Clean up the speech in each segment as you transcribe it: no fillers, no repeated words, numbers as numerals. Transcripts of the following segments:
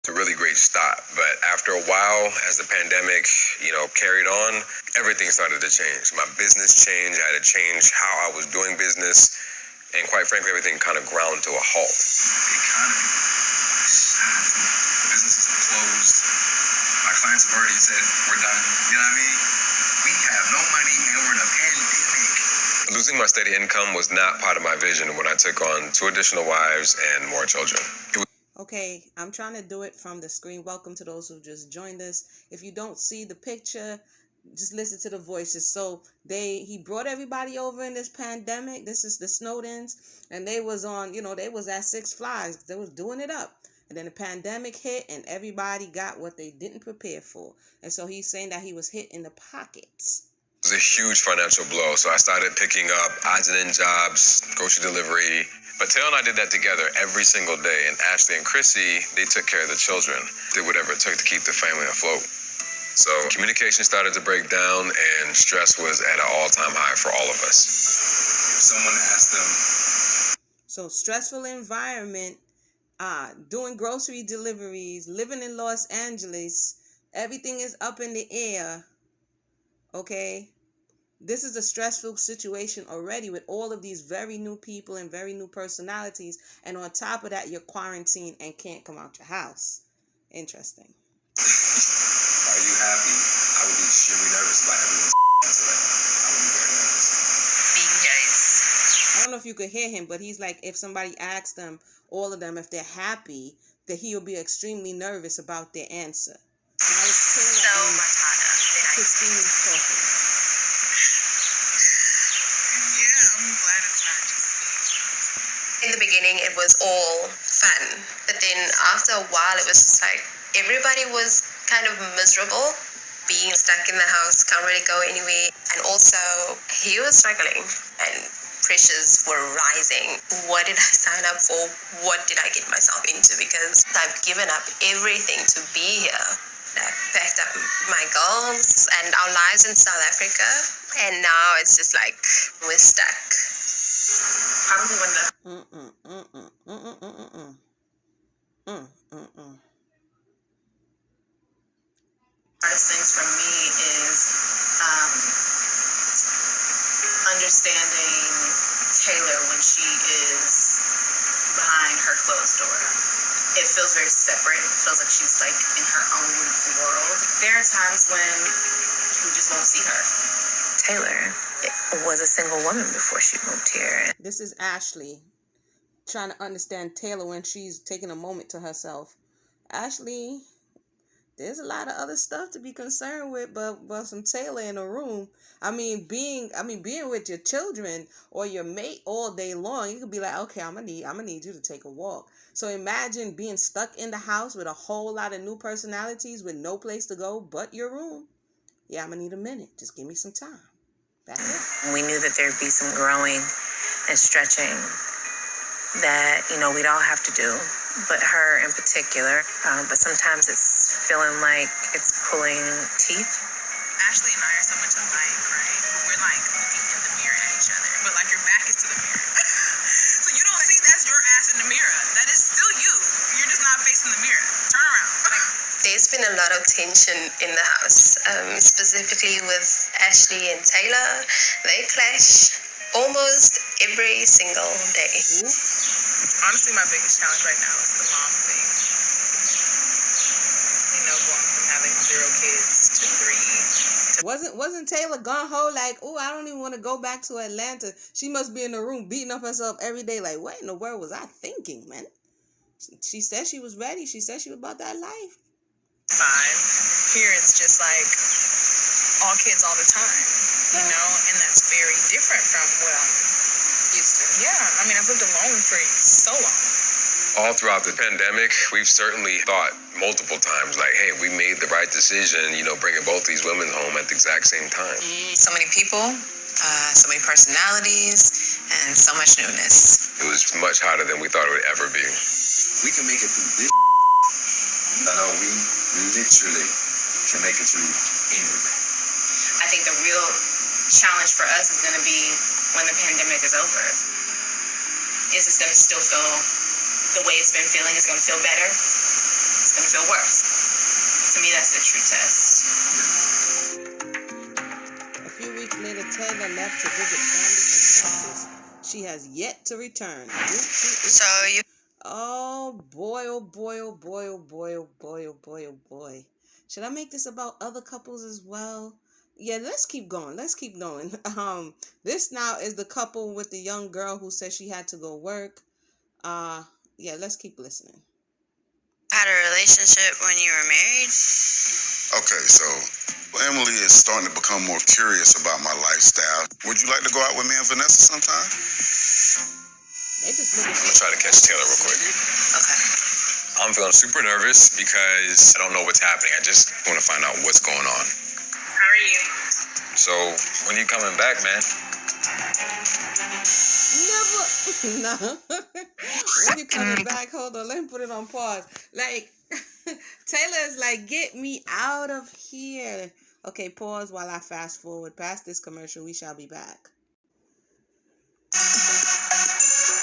It's a really great start, but after a while, as the pandemic, carried on, everything started to change. My business changed. I had to change how I was doing business, and quite frankly, everything kind of ground to a halt. The economy, businesses are closed. My clients have already said we're done. You know what I mean? We have no money, and we're in a pandemic. Losing my steady income was not part of my vision when I took on 2 additional wives and more children. Okay, I'm trying to do it from the screen. Welcome to those who just joined us. If you don't see the picture, just listen to the voices. So he brought everybody over in this pandemic. This is the Snowdens, and they was on, they was at Six Flags. They was doing it up. And then the pandemic hit, and everybody got what they didn't prepare for. And so he's saying that he was hit in the pockets. It was a huge financial blow, so I started picking up odds and end jobs, grocery delivery. But Taylor and I did that together every single day, and Ashley and Chrissy, they took care of the children, did whatever it took to keep the family afloat. So communication started to break down, and stress was at an all-time high for all of us. If someone asked them... So stressful environment, doing grocery deliveries, living in Los Angeles, everything is up in the air. Okay, this is a stressful situation already with all of these very new people and very new personalities. And on top of that, you're quarantined and can't come out your house. Interesting. Are you happy? I would be extremely nervous about everyone's answer right now. I would be very nervous. Being nice. I don't know if you could hear him, but he's like, if somebody asks them, all of them, if they're happy, that he'll be extremely nervous about their answer. Now it's Taylor and Christine talking. Yeah, I'm glad it's not just me. In the beginning, it was all fun. But then after a while, it was just like everybody was kind of miserable. Being stuck in the house, can't really go anywhere. And also, he was struggling and pressures were rising. What did I sign up for? What did I get myself into? Because I've given up everything to be here. I packed up my girls and our lives in South Africa, and now it's just like we're stuck. Probably when the hardest things for me is understanding Taylor when she is behind her closed door. It feels very separate. It feels like she's like in her own world. There are times when we just won't see her. Taylor was a single woman before she moved here. This is Ashley trying to understand Taylor when she's taking a moment to herself. Ashley, there's a lot of other stuff to be concerned with, but some Taylor in a room. Being with your children or your mate all day long, you could be like, okay, I'm gonna need you to take a walk. So imagine being stuck in the house with a whole lot of new personalities with no place to go but your room. Yeah, I'm gonna need a minute. Just give me some time. That's it. We knew that there'd be some growing and stretching that, we'd all have to do, but her in particular. But sometimes it's feeling like it's pulling teeth. Ashley and I are so much alike, right? But we're like looking in the mirror at each other, but like your back is to the mirror. So you don't see that's your ass in the mirror. That is still you. You're just not facing the mirror. Turn around. There's been a lot of tension in the house, specifically with Ashley and Taylor. They clash almost every single day. Honestly, my biggest challenge right now is the mom thing. Going from having 0 kids to 3. Wasn't Taylor gung-ho like, oh, I don't even want to go back to Atlanta. She must be in the room beating up herself every day. Like, what in the world was I thinking, man? She said she was ready. She said she was about that life. 5. Here it's just like all kids all the time, and that's very different from what I'm used to. Yeah, I've lived alone for so long. All throughout the pandemic, we've certainly thought multiple times, like, hey, we made the right decision, bringing both these women home at the exact same time. So many people, so many personalities, and so much newness. It was much harder than we thought it would ever be. We can make it through this. I know we literally can make it through anything. I think the real challenge for us is going to be when the pandemic is over. Is it going to still feel the way it's been feeling? It's going to feel better. It's going to feel worse. To me, that's the true test. A few weeks later, Taylor left to visit family in Texas. She has yet to return. Oh boy, oh boy, oh boy, oh boy, oh boy, oh boy, oh boy. Should I make this about other couples as well? Yeah, let's keep going. Let's keep going. This now is the couple with the young girl who said she had to go work. Yeah, let's keep listening. Had a relationship when you were married? Okay, so Emily is starting to become more curious about my lifestyle. Would you like to go out with me and Vanessa sometime? They just I'm gonna try to catch Taylor real quick. Okay. I'm feeling super nervous because I don't know what's happening. I just want to find out what's going on. How are you? So, when you coming back, man? Never. No. When you coming back, hold on. Let me put it on pause. Like, Taylor is like, get me out of here. Okay, pause while I fast forward. Past this commercial, we shall be back.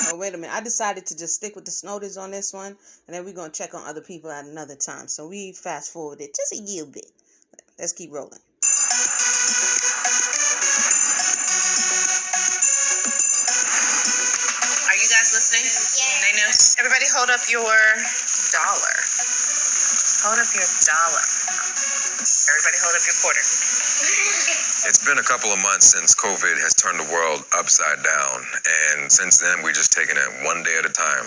Oh, wait a minute. I decided to just stick with the Snowdens on this one, and then we're going to check on other people at another time. So we fast forwarded just a little bit. Let's keep rolling. Are you guys listening? Yeah. They know. Everybody hold up your dollar. Hold up your dollar. Everybody hold up your quarter. It's been a couple of months since COVID has turned the world upside down, and since then we're just taking it one day at a time.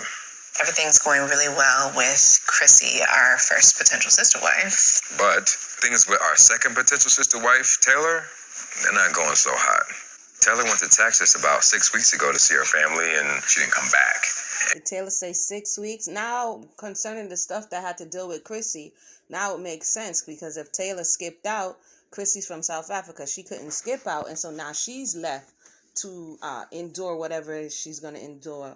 Everything's going really well with Chrissy, our first potential sister wife. But things with our second potential sister wife, Taylor, they're not going so hot. Taylor went to Texas about 6 weeks ago to see her family, and she didn't come back. Did Taylor say 6 weeks? Now, concerning the stuff that had to deal with Chrissy, now it makes sense, because if Taylor skipped out, Chrissy's from South Africa. She couldn't skip out, and so now she's left to endure whatever she's going to endure.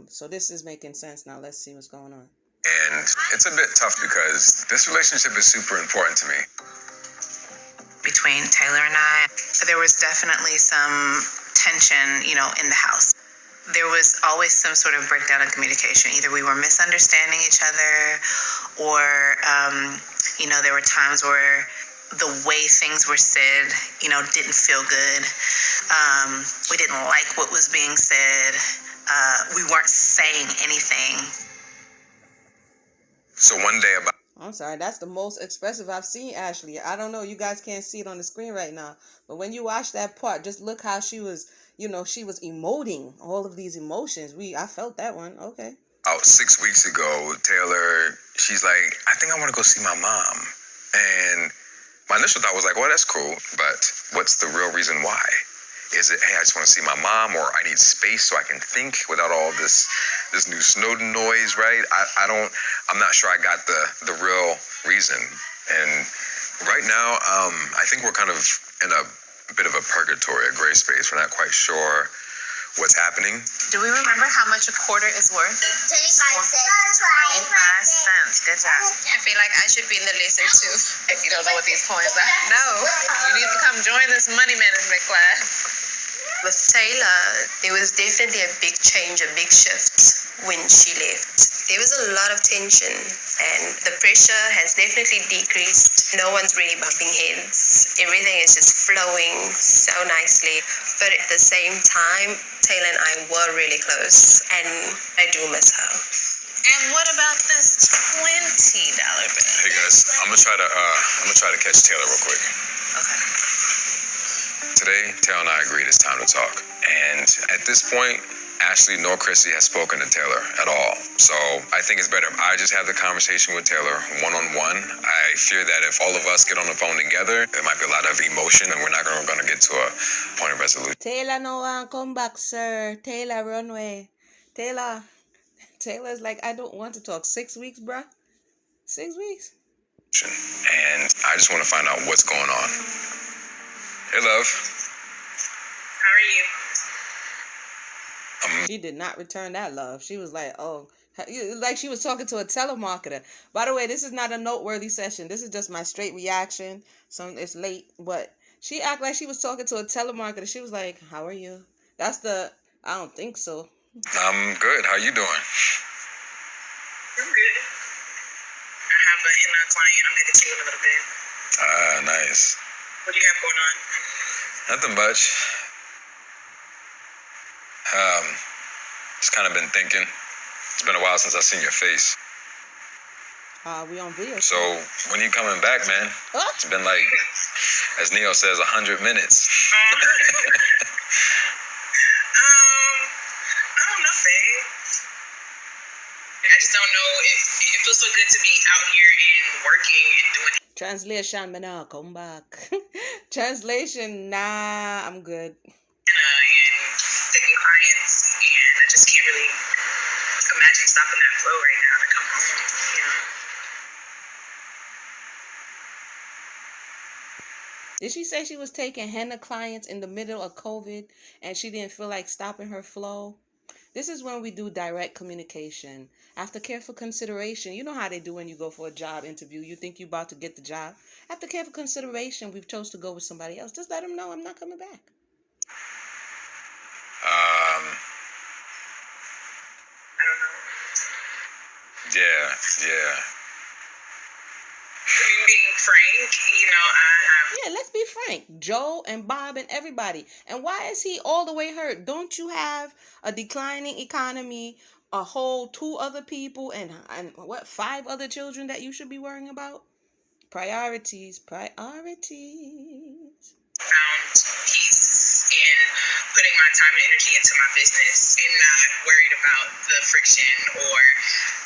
So this is making sense now. Let's see what's going on. And it's a bit tough because this relationship is super important to me. Between Taylor and I, there was definitely some tension, in the house. There was always some sort of breakdown in communication. Either we were misunderstanding each other, or, there were times where the way things were said, didn't feel good. We didn't like what was being said. We weren't saying anything. So one day about... I'm sorry, that's the most expressive I've seen Ashley. I don't know, you guys can't see it on the screen right now, but when you watch that part, just look how she was, she was emoting all of these emotions. I felt that one. Okay. About 6 weeks ago, Taylor, she's like, I think I want to go see my mom. And my initial thought was like, well, that's cool, but what's the real reason why? Is it, hey, I just want to see my mom, or I need space so I can think without all this new Snowden noise, right? I'm not sure I got the real reason. And right now, I think we're kind of in a bit of a purgatory, a gray space. We're not quite sure what's happening. Do we remember how much a quarter is worth? 25 cents. 25 cents. Good job. I feel like I should be in the lesson too. If you don't know what these coins are, no. You need to come join this money management class. With Taylor, there was definitely a big change, a big shift when she left. There was a lot of tension, and the pressure has definitely decreased. No one's really bumping heads. Everything is just flowing so nicely. But at the same time, Taylor and I were really close, and I do miss her. And what about this $20 bill? Hey guys, I'm gonna try to catch Taylor real quick. Okay. Today, Taylor and I agreed it's time to talk. And at this point, Ashley nor Chrissy has spoken to Taylor at all. So I think it's better if I just have the conversation with Taylor one-on-one. I fear that if all of us get on the phone together, there might be a lot of emotion and we're not going to get to a point of resolution. Taylor, no one come back, sir. Taylor, run away. Taylor's like, I don't want to talk. 6 weeks, bruh? 6 weeks? And I just want to find out what's going on. Hey, love. How are you? She did not return that love. She was like, oh, like she was talking to a telemarketer. By the way, this is not a noteworthy session. This is just my straight reaction. So it's late, but she acted like she was talking to a telemarketer. She was like, how are you? I don't think so. I'm good. How you doing? I'm good. I a henna client I'm headed to in a little bit. Ah, nice. What do you have going on? Nothing much. Just kind of been thinking. It's been a while since I've seen your face. We on video. So when you coming back, man? Oh. It's been like, as Neo says, 100 minutes. I don't know, babe. I just don't know. It feels so good to be out here and working and doing. Translation, me nah come back. Translation, nah, I'm good. And taking clients, and I just can't really imagine stopping that flow right now to come home. You know. Did she say she was taking henna clients in the middle of COVID and she didn't feel like stopping her flow? This is when we do direct communication. After careful consideration, you know how they do when you go for a job interview. You think you're about to get the job. After careful consideration, we've chose to go with somebody else. Just let them know I'm not coming back. I don't know. Yeah. I mean, being frank, you know, Yeah, let's be frank. Joe and Bob and everybody. And why is he all the way hurt? Don't you have a declining economy, a whole 2 other people, and 5 other children that you should be worrying about? Priorities. found peace in putting my time and energy into my business and not worried about the friction or,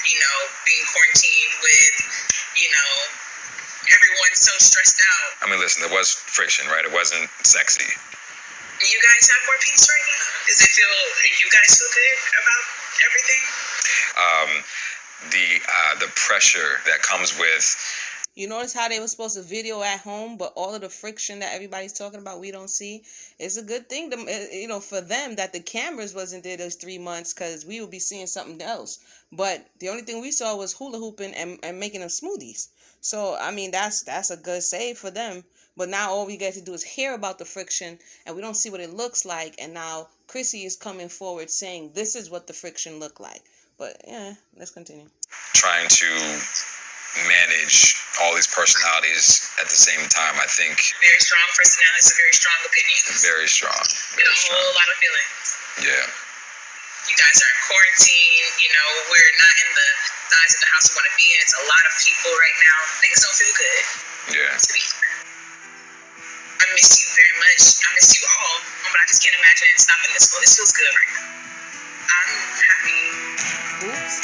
you know, being quarantined with, you know, everyone's so stressed out. I mean, listen, there was friction, right? It wasn't sexy. Do you guys have more peace right now? Do you guys feel good about everything? The pressure that comes with. You notice how they were supposed to video at home, but all of the friction that everybody's talking about we don't see. It's a good thing, for them that the cameras wasn't there those 3 months, because we would be seeing something else. But the only thing we saw was hula hooping and making them smoothies. So I mean that's a good save for them. But now all we get to do is hear about the friction, and we don't see what it looks like. And now Chrissy is coming forward saying this is what the friction looked like. But yeah, let's continue. Trying to manage all these personalities at the same time, I think. Very strong personalities, very strong opinions. Very strong. And a whole lot of feelings. Yeah. You guys are in quarantine, you know, we're not in the size of the house we want to be in. It's a lot of people right now. Things don't feel good. Yeah. To be fair. I miss you very much. I miss you all. But I just can't imagine stopping this flow. This feels good right now. I'm happy. Oops.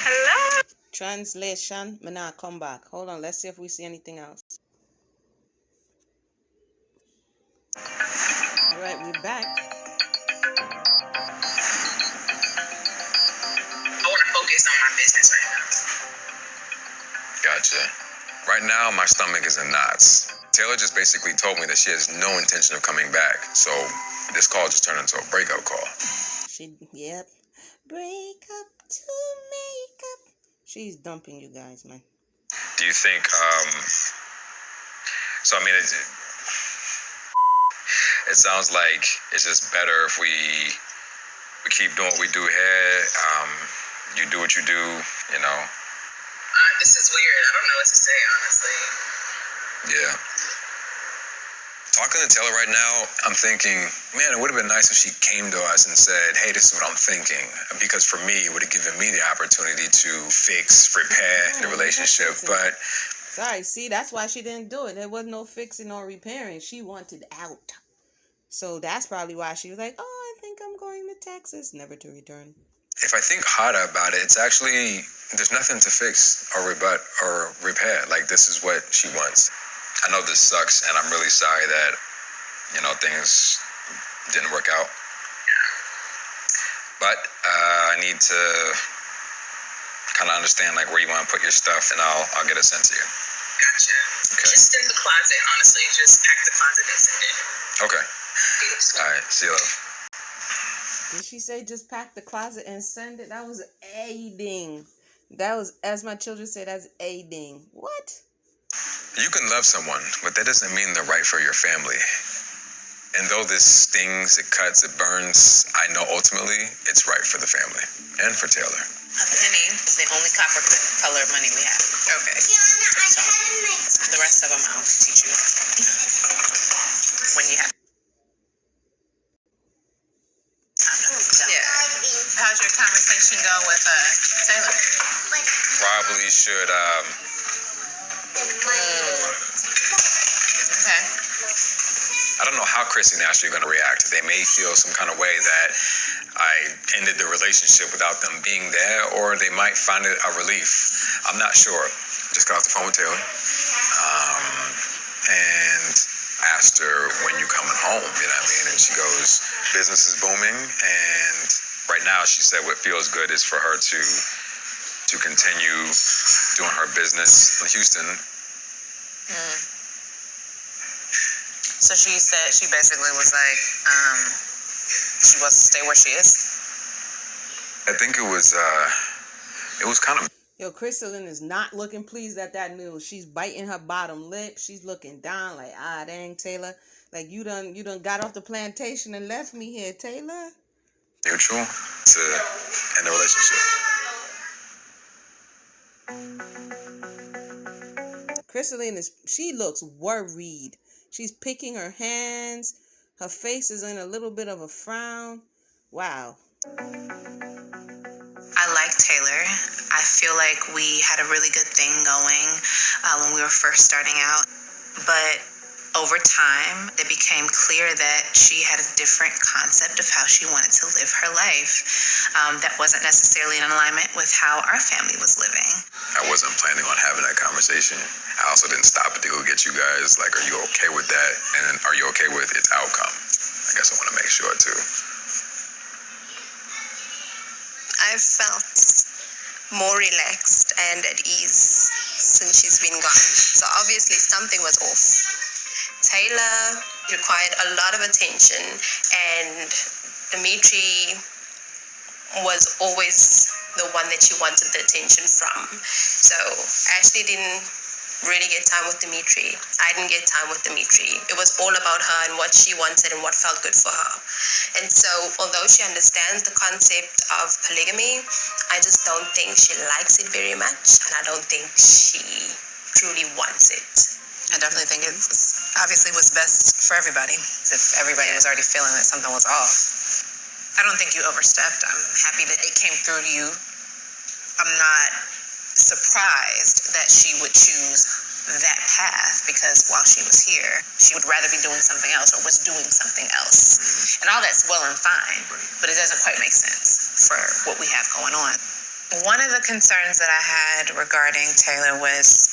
Hello. Translation, me nah come back. Hold on, let's see if we see anything else. All right, we're back. I want to focus on my business right now. Gotcha. Right now, my stomach is in knots. Taylor just basically told me that she has no intention of coming back. So this call just turned into a breakup call. Yep. Break up to make up. She's dumping you guys, man. Do you think, so I mean, it sounds like it's just better if we keep doing what we do here. You do what you do, you know. This is weird. I don't know what to say, honestly. Yeah. Talking to Taylor right now, I'm thinking, man, it would have been nice if she came to us and said, hey, this is what I'm thinking. Because for me, it would have given me the opportunity to repair the relationship. But sorry, see, that's why she didn't do it. There was no fixing or repairing. She wanted out. So that's probably why she was like, oh, I think I'm going to Texas, never to return. if I think harder about it, it's actually, there's nothing to fix or rebut or repair. Like, this is what she wants. I know this sucks, and I'm really sorry that, things didn't work out. But I need to kind of understand, like, where you want to put your stuff, and I'll get it sent to you. Gotcha. Okay. Just in the closet, honestly. Just pack the closet and send it. Okay. All right. See you later. Did she say just pack the closet and send it? That was aiding. That was, as my children say, that's aiding. What? You can love someone, but that doesn't mean they're right for your family. And though this stings, it cuts, it burns, I know ultimately it's right for the family and for Taylor. A penny is the only copper color money we have. Okay. So the rest of them I'll teach you when you have. Yeah. How'd your conversation go with Taylor? Probably should, Okay. I don't know how Chrissy and Ashley are going to react. They may feel some kind of way that I ended the relationship without them being there, or they might find it a relief. I'm not sure. Just got off the phone with Taylor and asked her, when you coming home, you know what I mean? And she goes, business is booming, and right now she said what feels good is for her to continue doing her business in Houston. So she said, she basically was like, she wants to stay where she is. I think it was kind of. Yo, Crystalline is not looking pleased at that news. She's biting her bottom lip. She's looking down like, dang, Taylor. Like, you done got off the plantation and left me here, Taylor. Neutral to end the relationship. Crystalline she looks worried. She's picking her hands. Her face is in a little bit of a frown. Wow. I like Taylor. I feel like we had a really good thing going when we were first starting out. But over time, it became clear that she had a different concept of how she wanted to live her life that wasn't necessarily in alignment with how our family was living. I wasn't planning on having that conversation. I also didn't stop it to go get you guys. Like, are you okay with that? And are you okay with its outcome? I guess I want to make sure, too. I felt more relaxed and at ease since she's been gone. So obviously something was off. Taylor required a lot of attention, and Dimitri was always the one that she wanted the attention from. So Ashley didn't really get time with Dimitri. I didn't get time with Dimitri. It was all about her and what she wanted and what felt good for her. And so although she understands the concept of polygamy, I just don't think she likes it very much, and I don't think she truly wants it. I definitely think it obviously was best for everybody. If everybody was already feeling that something was off. I don't think you overstepped. I'm happy that it came through to you. I'm not surprised that she would choose that path, because while she was here, she would rather be doing something else or was doing something else. And all that's well and fine, but it doesn't quite make sense for what we have going on. One of the concerns that I had regarding Taylor was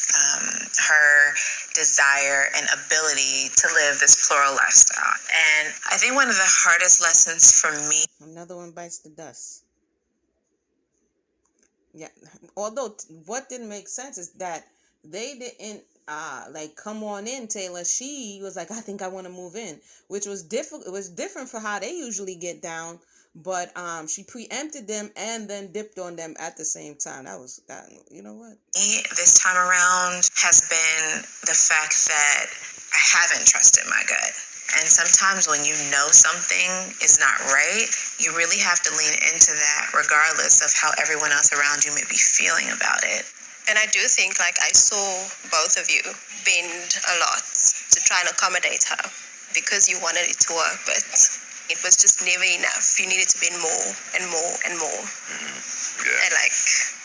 her desire and ability to live this plural lifestyle. And I think one of the hardest lessons for me... Another one bites the dust. Yeah. Although what didn't make sense is that they didn't like come on in, Taylor. She was like, I think I want to move in, which was different. It was different for how they usually get down. But she preempted them and then dipped on them at the same time. That you know what? This time around has been the fact that I haven't trusted my gut. And sometimes when you know something is not right, you really have to lean into that regardless of how everyone else around you may be feeling about it. And I do think, like, I saw both of you bend a lot to try and accommodate her because you wanted it to work, but it was just never enough. You needed to bend more and more and more. Mm-hmm. Yeah. And, like,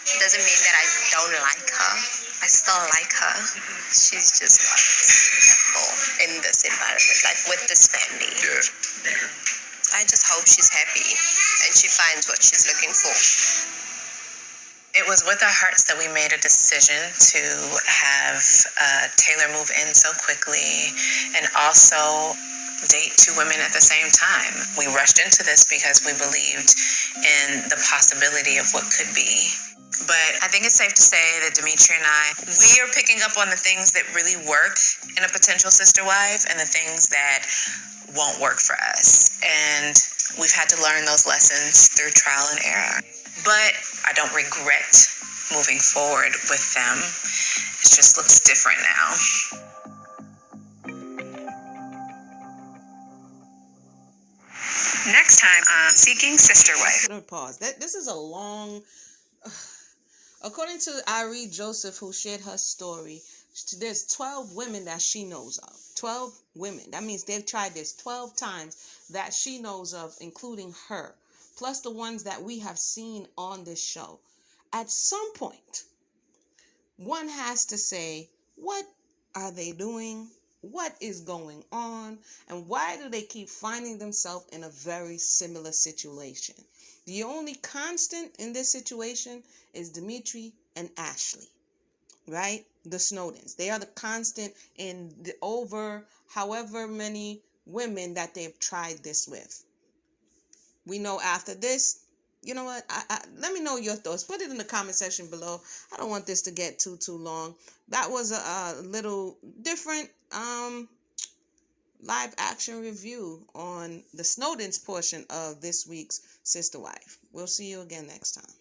it doesn't mean that I don't like her. I still like her. Mm-hmm. She's just not compatible in this environment, like with this family. Yeah. I just hope she's happy and she finds what she's looking for. It was with our hearts that we made a decision to have Taylor move in so quickly and also date two women at the same time. We rushed into this because we believed in the possibility of what could be. But I think it's safe to say that Dimitri and I, we are picking up on the things that really work in a potential sister wife and the things that won't work for us. And we've had to learn those lessons through trial and error. But I don't regret moving forward with them. It just looks different now. Next time on Seeking Sister Wife. Pause. This is a long. According to Irie Joseph, who shared her story, there's 12 women that she knows of. 12 women. That means they've tried this 12 times that she knows of, including her, plus the ones that we have seen on this show. At some point, one has to say, what are they doing? What is going on? And why do they keep finding themselves in a very similar situation? The only constant in this situation is Dimitri and Ashley, right? The Snowdens. They are the constant in the over however many women that they've tried this with. We know after this, you know what? Let me know your thoughts. Put it in the comment section below. I don't want this to get too long. That was a little different live action review on the Snowden's portion of this week's Sister Wife. We'll see you again next time.